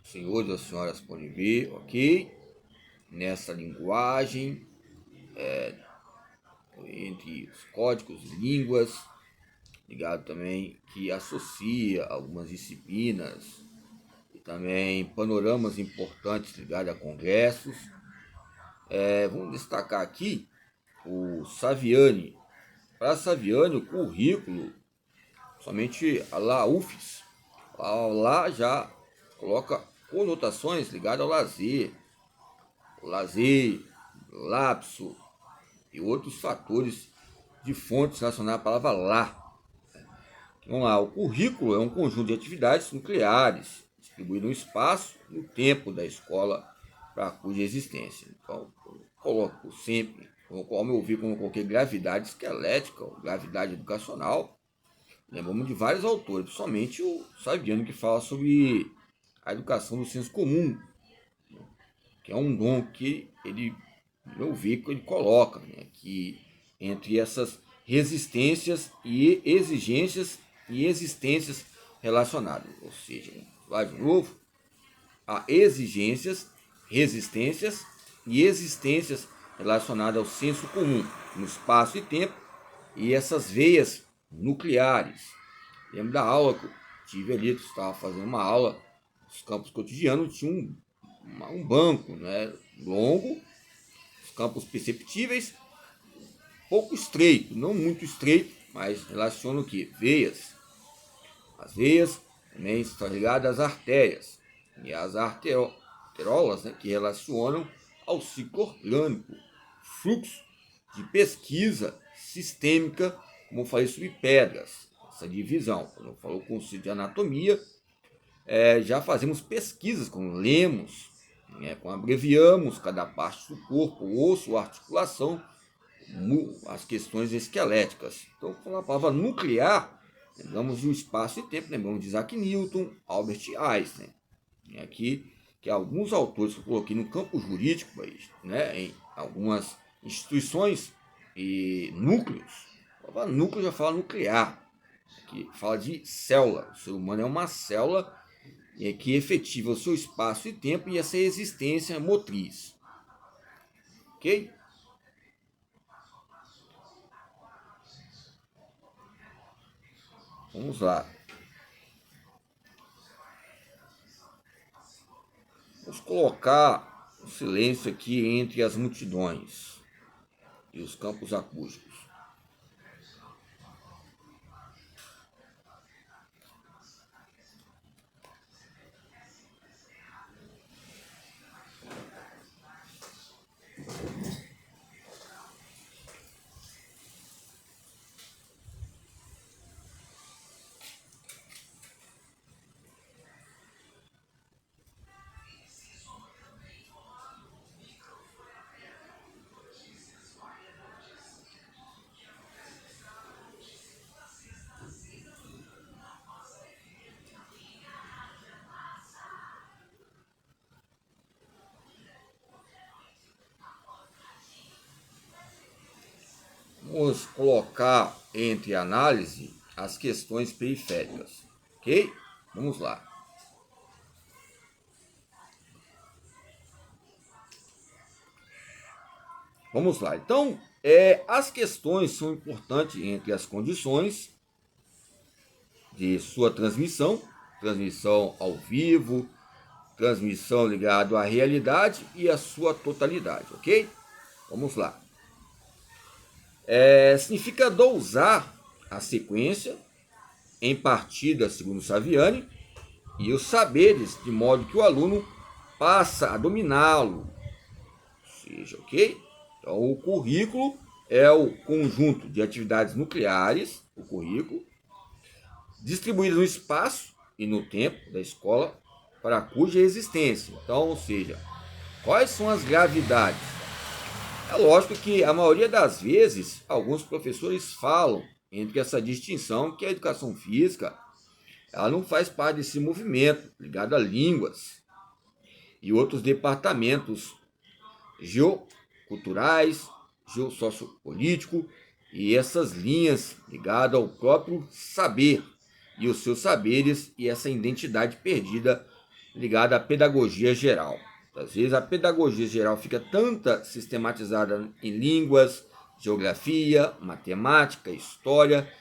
senhores e as senhoras podem ver, ok? Nessa linguagem, entre os códigos e línguas, ligado também que associa algumas disciplinas e também panoramas importantes ligados a congressos. Vamos destacar aqui o Saviani. Para Saviani, o currículo, somente lá UFES, lá já coloca conotações ligadas ao lazer, lapso e outros fatores de fontes relacionadas à palavra lá. Vamos lá, o currículo é um conjunto de atividades nucleares distribuído no espaço e no tempo da escola para cuja existência. Então, eu coloco sempre, ao meu ver, quando eu coloquei gravidade esquelética, ou gravidade educacional, lembramos de vários autores, principalmente o Saviano, que fala sobre a educação do senso comum, que é um dom que ele, meu ver, que ele coloca, né, que entre essas resistências e exigências e existências relacionadas, ou seja, vai de novo, a exigências, resistências e existências relacionadas ao senso comum, no espaço e tempo, e essas veias nucleares. Lembro da aula que eu tive ali, que estava fazendo uma aula nos campos cotidianos, tinha um banco, né, longo, os campos perceptíveis, pouco estreito, não muito estreito, mas relaciona o que? Veias. As veias também estão ligadas às artérias e às arterolas, né, que relacionam ao ciclo orgânico, fluxo de pesquisa sistêmica, como eu falei sobre pedras, essa divisão. Quando eu falo o conceito de anatomia, já fazemos pesquisas com lemos, né, com abreviamos cada parte do corpo, osso, articulação, as questões esqueléticas. Então, com a palavra nuclear, lembramos do espaço e tempo, lembramos de Isaac Newton, Albert Einstein. Aqui, que alguns autores que eu coloquei no campo jurídico, né, em algumas instituições e núcleos, a palavra núcleo já fala nuclear, que fala de célula. O ser humano é uma célula que efetiva o seu espaço e tempo e essa existência motriz. Ok? Vamos lá. Vamos colocar o silêncio aqui entre as multidões e os campos acústicos. Vamos colocar entre análise as questões periféricas, ok? Vamos lá. Vamos lá. Então, as questões são importantes entre as condições de sua transmissão, transmissão ao vivo, transmissão ligada à realidade e a sua totalidade, ok? Vamos lá. Significa dosar a sequência em partida, segundo Saviani, e os saberes, de modo que o aluno passa a dominá-lo. Ou seja, ok? Então, o currículo é o conjunto de atividades nucleares, o currículo, distribuídas no espaço e no tempo da escola para cuja existência. Então, ou seja, quais são as gravidades? É lógico que a maioria das vezes alguns professores falam entre essa distinção que a educação física ela não faz parte desse movimento ligado a línguas e outros departamentos geoculturais, geossociopolítico e essas linhas ligadas ao próprio saber e os seus saberes e essa identidade perdida ligada à pedagogia geral. Às vezes a pedagogia geral fica tanta sistematizada em línguas, geografia, matemática, história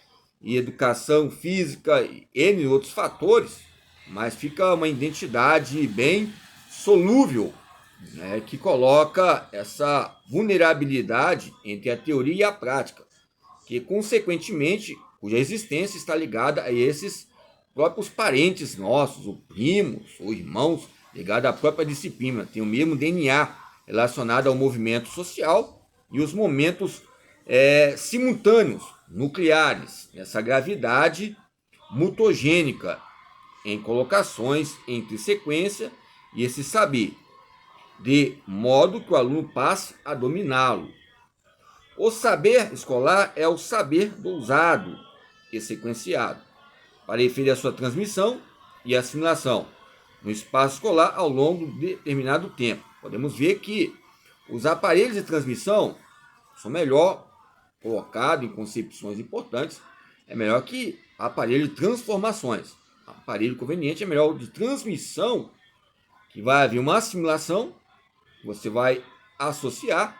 e educação física e N outros fatores, mas fica uma identidade bem solúvel, né, que coloca essa vulnerabilidade entre a teoria e a prática, que consequentemente, cuja existência está ligada a esses próprios parentes nossos, ou primos, ou irmãos, ligado à própria disciplina, tem o mesmo DNA relacionado ao movimento social e os momentos simultâneos, nucleares, nessa gravidade mutogênica em colocações entre sequência e esse saber, de modo que o aluno passe a dominá-lo. O saber escolar é o saber dosado e sequenciado, para efeito da sua transmissão e assimilação no espaço escolar ao longo de determinado tempo. Podemos ver que os aparelhos de transmissão são melhor colocados em concepções importantes, é melhor que aparelho de transformações. Aparelho conveniente é melhor o de transmissão, que vai haver uma assimilação, você vai associar,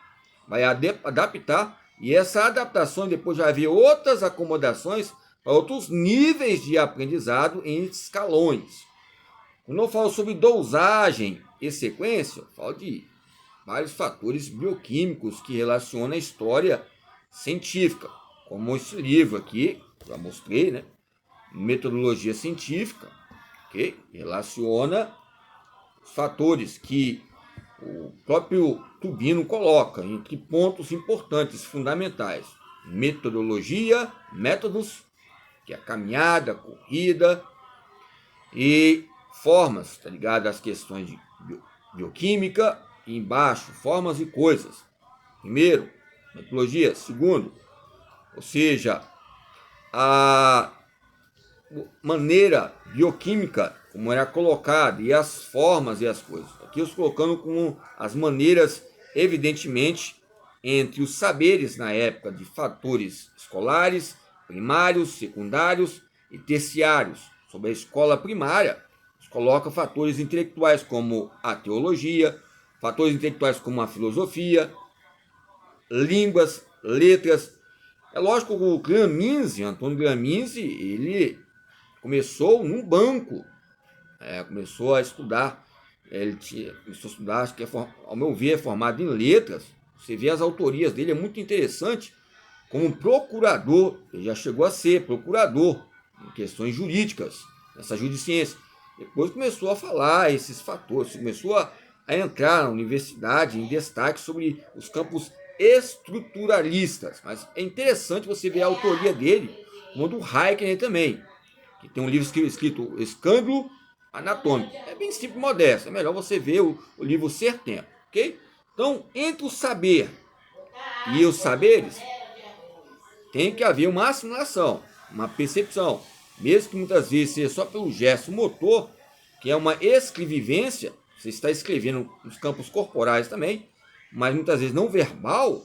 vai adaptar, e essa adaptação depois vai haver outras acomodações para outros níveis de aprendizado em escalões. Quando eu falo sobre dosagem e sequência, eu falo de vários fatores bioquímicos que relacionam a história científica, como esse livro aqui, já mostrei, né? Metodologia científica, okay? Relaciona os fatores que o próprio Tubino coloca entre pontos importantes, fundamentais. Metodologia, métodos, que é a caminhada, a corrida, e formas, tá ligado às questões de bioquímica, e embaixo, formas e coisas. Primeiro, metodologia. Segundo, ou seja, a maneira bioquímica, como era colocada, e as formas e as coisas. Aqui eu estou colocando como as maneiras, evidentemente, entre os saberes na época de fatores escolares, primários, secundários e terciários. Sobre a escola primária, se coloca fatores intelectuais como a teologia, fatores intelectuais como a filosofia, línguas, letras. É lógico que o Gramsci, Antônio Gramsci, ele começou num banco, começou a estudar, começou a estudar, acho que ao meu ver é formado em letras. Você vê as autorias dele, é muito interessante, como procurador, ele já chegou a ser procurador em questões jurídicas, nessa judiciência. Depois começou a falar esses fatores, começou a entrar na universidade em destaque sobre os campos estruturalistas. Mas é interessante você ver a autoria dele, como do Hayek também, que tem um livro escrito Escândalo Anatômico. É bem simples e modesto, é melhor você ver o livro Ser Tempo, ok? Então, entre o saber e os saberes, tem que haver uma assimilação, uma percepção, mesmo que muitas vezes seja só pelo gesto motor, que é uma escrevivência, você está escrevendo nos campos corporais também, mas muitas vezes não verbal,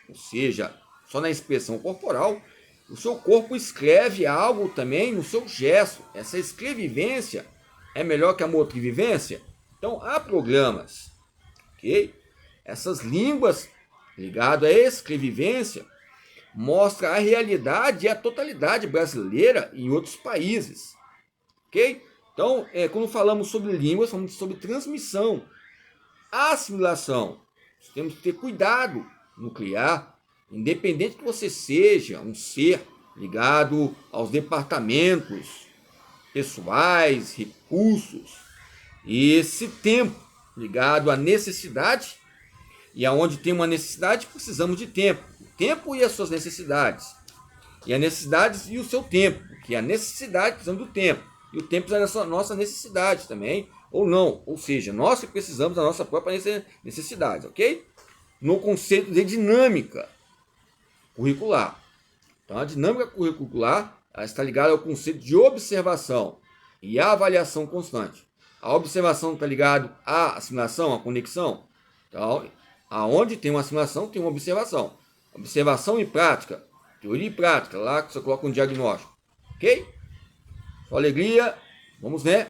ou seja, só na expressão corporal, o seu corpo escreve algo também no seu gesto. Essa escrevivência é melhor que a motrivivência? Então, há programas, ok? Essas línguas ligadas à escrevivência mostra a realidade e a totalidade brasileira em outros países, ok? Então, quando falamos sobre línguas, falamos sobre transmissão, assimilação. Temos que ter cuidado nuclear, independente que você seja um ser ligado aos departamentos pessoais, recursos, e esse tempo ligado à necessidade, e aonde tem uma necessidade, precisamos de tempo. O tempo e as suas necessidades. E a necessidade e o seu tempo. Que a necessidade precisamos do tempo. E o tempo precisa da nossa necessidade também. Ou não. Ou seja, nós que precisamos da nossa própria necessidade. Ok? No conceito de dinâmica curricular. Então, a dinâmica curricular está ligada ao conceito de observação e avaliação constante. A observação está ligada à assimilação, à conexão. Então, aonde tem uma assimilação, tem uma observação. Observação e prática, teoria e prática, lá que você coloca um diagnóstico. Ok? Com alegria, vamos, né?